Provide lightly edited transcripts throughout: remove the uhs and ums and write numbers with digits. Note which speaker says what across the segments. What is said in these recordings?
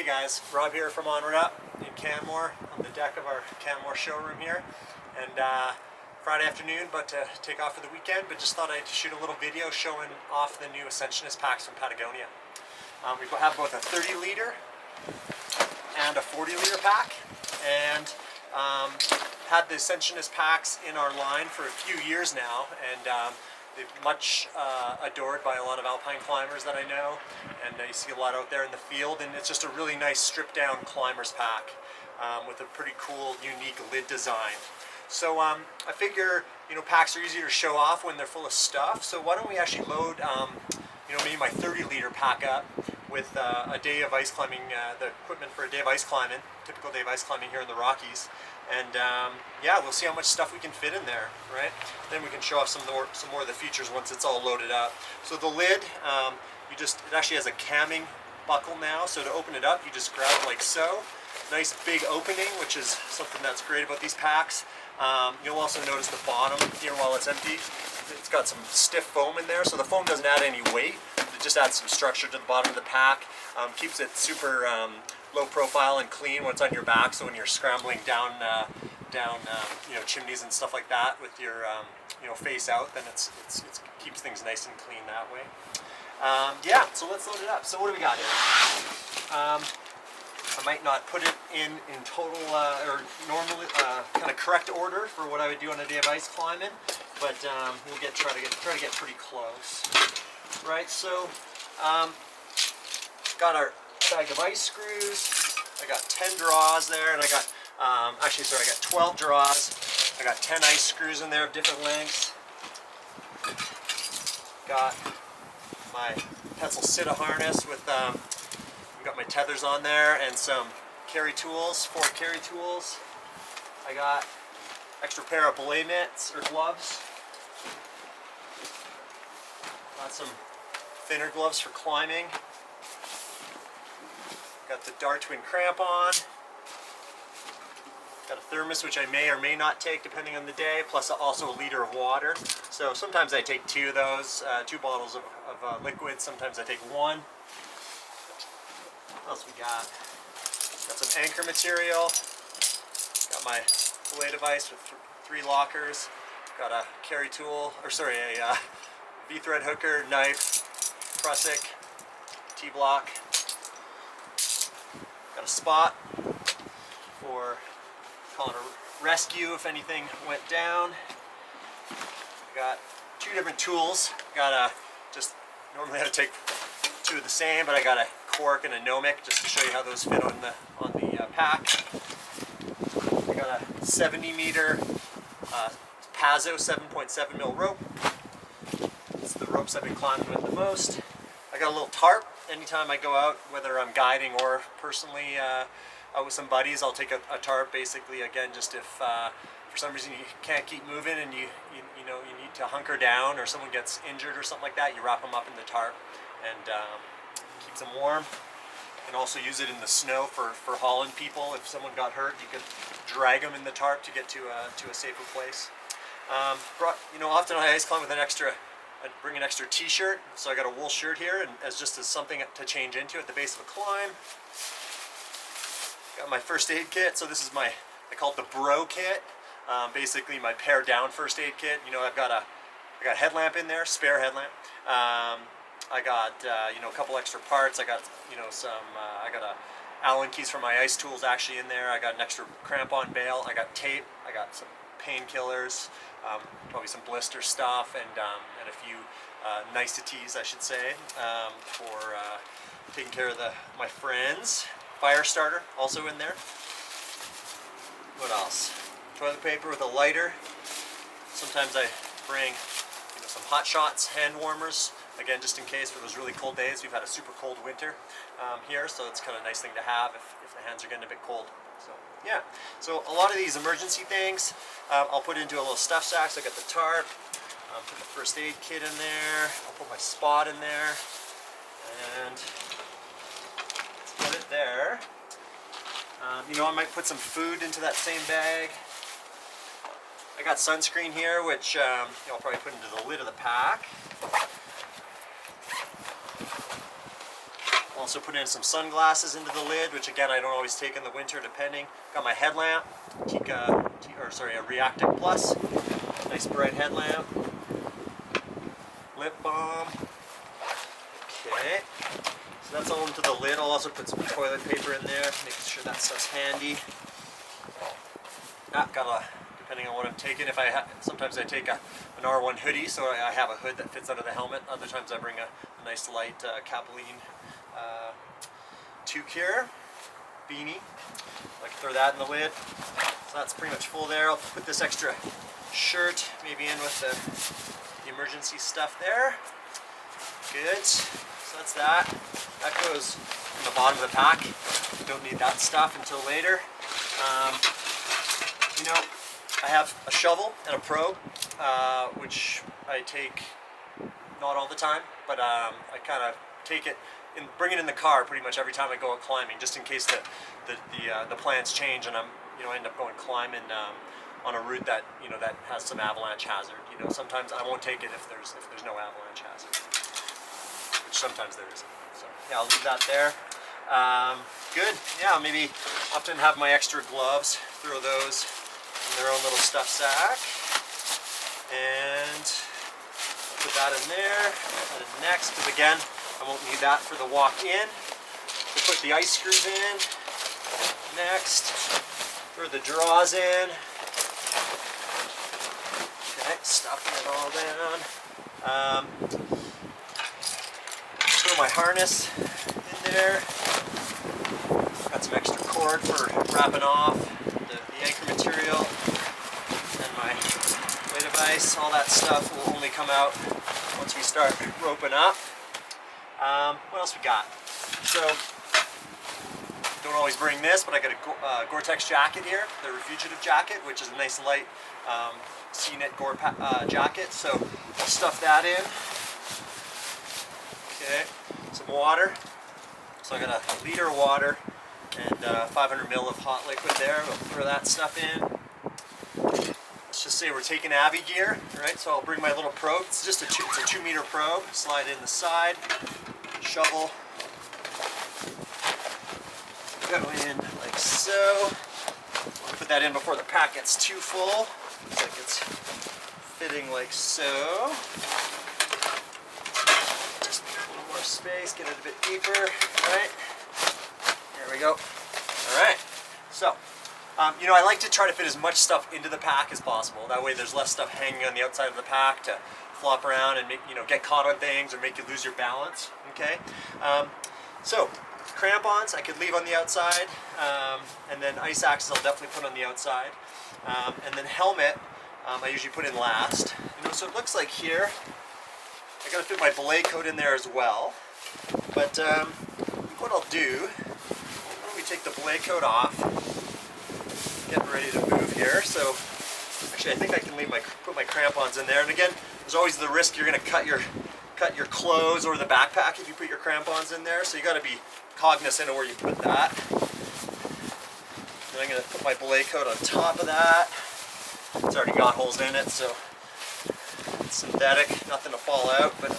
Speaker 1: Hey guys, Rob here from Onward Up in Canmore on the deck of our Canmore showroom here. And Friday afternoon, about to take off for the weekend, but just thought I'd shoot a little video showing off the new Ascentionist packs from Patagonia. We have both a 30 liter and a 40 liter pack, and had the Ascentionist packs in our line for a few years now, and they're much adored by a lot of alpine climbers that I know, and you see a lot out there in the field, and it's just a really nice stripped down climbers pack with a pretty cool unique lid design. So I figure, you know, packs are easier to show off when they're full of stuff, so why don't we actually load you know, maybe my 30 liter pack up with a day of ice climbing, the equipment for a day of ice climbing, typical day of ice climbing here in the Rockies. And yeah, we'll see how much stuff we can fit in there, right? Then we can show off some more of the features once it's all loaded up. So the lid, it actually has a camming buckle now. So to open it up, you just grab it like so. Nice big opening, which is something that's great about these packs. You'll also notice the bottom here while it's empty. It's got some stiff foam in there, so the foam doesn't add any weight. It just adds some structure to the bottom of the pack. Keeps it super low profile and clean when it's on your back, so when you're scrambling down you know, chimneys and stuff like that with your you know, face out, then it keeps things nice and clean that way. Yeah, so let's load it up. So what do we got here? I might not put it in total or normally kind of correct order for what I would do on a day of ice climbing, but we'll try to get pretty close. Right, so got our bag of ice screws. I got 10 draws there, and I got actually, sorry, I got 12 draws. I got 10 ice screws in there of different lengths. Got my pencil sitta harness with got my tethers on there and some carry tools, 4 carry tools. I got extra pair of belay mitts or gloves. Got some thinner gloves for climbing. Got the Dart Twin crampon. Got a thermos, which I may or may not take depending on the day, plus also a liter of water. So sometimes I take 2 of those, 2 bottles of liquid. Sometimes I take 1. What else we got? Got some anchor material. Got my belay device with 3 lockers. Got a carry tool, or sorry, a V-thread hooker, knife, prusik, T-block. Got a spot for calling a rescue if anything went down. Got 2 different tools. Got a normally I would take 2 of the same, but I got a cork and a gnomic just to show you how those fit on the pack. I got a 70 meter Pazo 7.7 mil rope. It's the ropes I've been climbing with the most. I got a little tarp. Anytime I go out, whether I'm guiding or personally out with some buddies, I'll take a tarp. Basically, again, just if for some reason you can't keep moving and you know you need to hunker down, or someone gets injured or something like that, you wrap them up in the tarp and keeps them warm. You can also use it in the snow for hauling people. If someone got hurt, you could drag them in the tarp to get to a safer place. You know, often I ice climb with I bring an extra t-shirt, so I got a wool shirt here, and as something to change into at the base of a climb. Got my first aid kit, so this is I call it the bro kit. Basically my pared down first aid kit. You know, I got a headlamp in there, spare headlamp. I got you know, a couple extra parts. I got, you know, I got a Allen keys for my ice tools actually in there. I got an extra crampon bail. I got tape. I got some painkillers, probably some blister stuff, and a few niceties, I should say, for taking care of my friends. Fire starter also in there. What else? Toilet paper with a lighter. Sometimes I bring, you know, some hot shots, hand warmers. Again, just in case for those really cold days. We've had a super cold winter here, so it's kind of a nice thing to have if the hands are getting a bit cold. So yeah, so a lot of these emergency things I'll put into a little stuff sack. So I got the tarp, put the first aid kit in there, I'll put my spot in there, and let's put it there. You know, I might put some food into that same bag. I got sunscreen here, which you know, I'll probably put into the lid of the pack. also put in some sunglasses into the lid, which again I don't always take in the winter depending. Got my headlamp, a Reactic Plus, nice bright headlamp. Lip balm. Okay, so that's all into the lid. I'll also put some toilet paper in there, making sure that stuff's handy. Depending on what I'm taking, sometimes I take an R1 hoodie, so I have a hood that fits under the helmet. Other times I bring a nice light Capeline toque here, beanie. I can throw that in the lid. So that's pretty much full there. I'll put this extra shirt maybe in with the emergency stuff there. Good. So that's that. That goes in the bottom of the pack. You don't need that stuff until later. You know, I have a shovel and a probe, which I take not all the time, but I kind of take it and bring it in the car pretty much every time I go out climbing, just in case the plans change and I end up going climbing on a route that that has some avalanche hazard. Sometimes I won't take it if there's no avalanche hazard, which sometimes there isn't. So yeah, I'll leave that there. Good. Yeah, maybe often have my extra gloves. Throw those in their own little stuff sack, and put that in there. Put it next, because again, I won't need that for the walk in. We'll put the ice screws in next. Throw the drawers in. Okay, stuffing it all down. Throw my harness in there. Got some extra cord for wrapping off the anchor material, and my weight of ice. All that stuff will only come out once we start roping up. What else we got? So, don't always bring this, but I got a Gore-Tex jacket here, the Refugitive jacket, which is a nice light C-knit Gore jacket. So I'll stuff that in. Okay, some water. So I got a liter of water and 500 ml of hot liquid there. We'll throw that stuff in. Let's just say we're taking Abby gear, right? So I'll bring my little probe. It's just it's a 2-meter probe. Slide it in the side. Shovel. Go in like so. I'll put that in before the pack gets too full. Looks like it's fitting like so. Just a little more space, get it a bit deeper, right? There we go. All right. So, I like to try to fit as much stuff into the pack as possible. That way there's less stuff hanging on the outside of the pack to flop around and get caught on things or make you lose your balance. Okay. So, crampons I could leave on the outside, and then ice axes I'll definitely put on the outside, and then helmet I usually put in last. So it looks like here I got to fit my belay coat in there as well. But what I'll do, why don't we take the belay coat off, get ready to move here. So actually I think I can put my crampons in there. And again, there's always the risk you're going to cut your clothes or the backpack if you put your crampons in there. So you got to be cognizant of where you put that. Then I'm going to put my belay coat on top of that. It's already got holes in it, so it's synthetic, nothing to fall out, but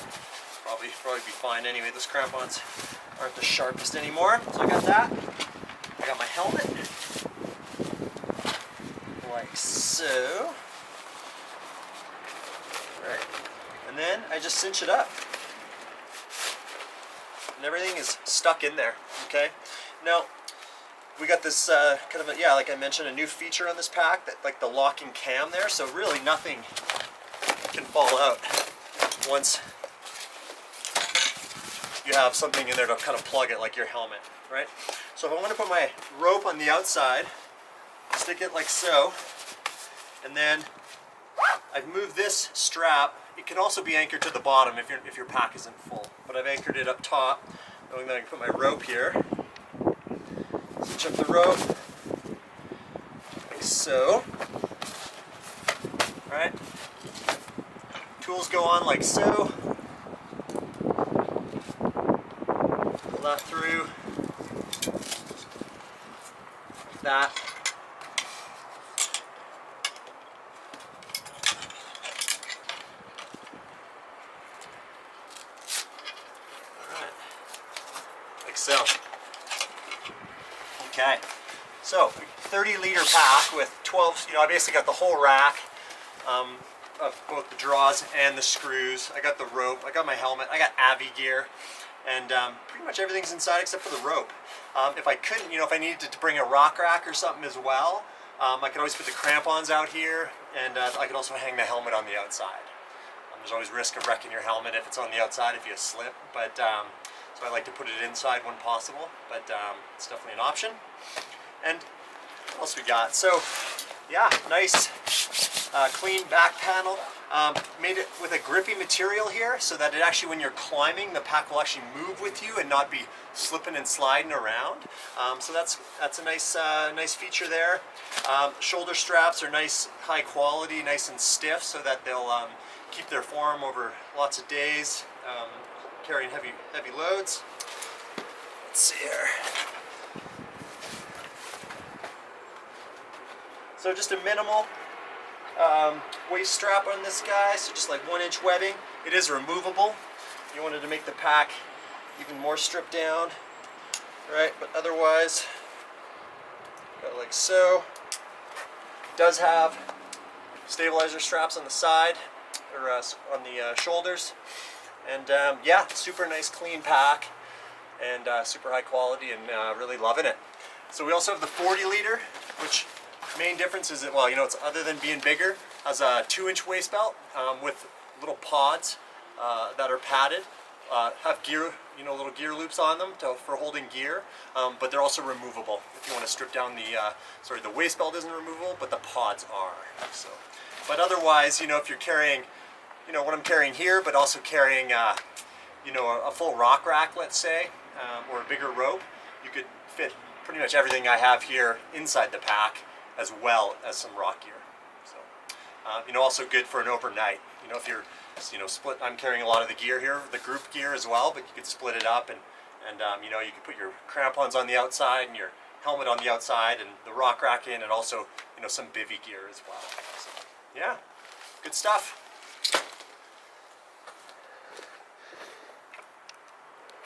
Speaker 1: probably be fine anyway. Those crampons aren't the sharpest anymore. So I got that. I got my helmet, like so. Right, and then I just cinch it up, and everything is stuck in there. Okay. Now we got this kind of like I mentioned, a new feature on this pack, that like the locking cam there. So really nothing can fall out once you have something in there to kind of plug it, like your helmet, right? So if I want to put my rope on the outside, stick it like so, and then I've moved this strap. It can also be anchored to the bottom if your pack isn't full, but I've anchored it up top, knowing that I can put my rope here. Cinch up the rope, like so. Right? Tools go on like so. Pull that through, like that. like so. Okay, so 30-liter pack with 12, I basically got the whole rack of both the draws and the screws. I got the rope, I got my helmet, I got Avi gear, and pretty much everything's inside except for the rope. If I couldn't, if I needed to bring a rock rack or something as well, I could always put the crampons out here, and I could also hang the helmet on the outside. There's always risk of wrecking your helmet if it's on the outside if you slip, but so I like to put it inside when possible, but it's definitely an option. And what else we got? So yeah, nice clean back panel. Made it with a grippy material here so that it actually, when you're climbing, the pack will actually move with you and not be slipping and sliding around. So that's a nice feature there. Shoulder straps are nice, high quality, nice and stiff, so that they'll keep their form over lots of days, carrying heavy loads. Let's see here. So just a minimal waist strap on this guy, so just like 1-inch webbing. It is removable. You wanted to make the pack even more stripped down, right? But otherwise, got like so. It does have stabilizer straps on the side, or on the shoulders, and yeah, super nice clean pack, and super high quality, and really loving it. So we also have the 40-liter, which main difference is that, well, it's other than being bigger, has a 2-inch waist belt with little pods that are padded, have gear, little gear loops on them for holding gear, but they're also removable. If you want to strip down the waist belt isn't removable, but the pods are. So, but otherwise, if you're carrying, what I'm carrying here, but also carrying, a full rock rack, let's say, or a bigger rope, you could fit pretty much everything I have here inside the pack, as well as some rock gear. So, also good for an overnight. If you're, split. I'm carrying a lot of the gear here, the group gear as well, but you could split it up, and you could put your crampons on the outside and your helmet on the outside, and the rock rack in, and also some bivy gear as well. So, yeah, good stuff.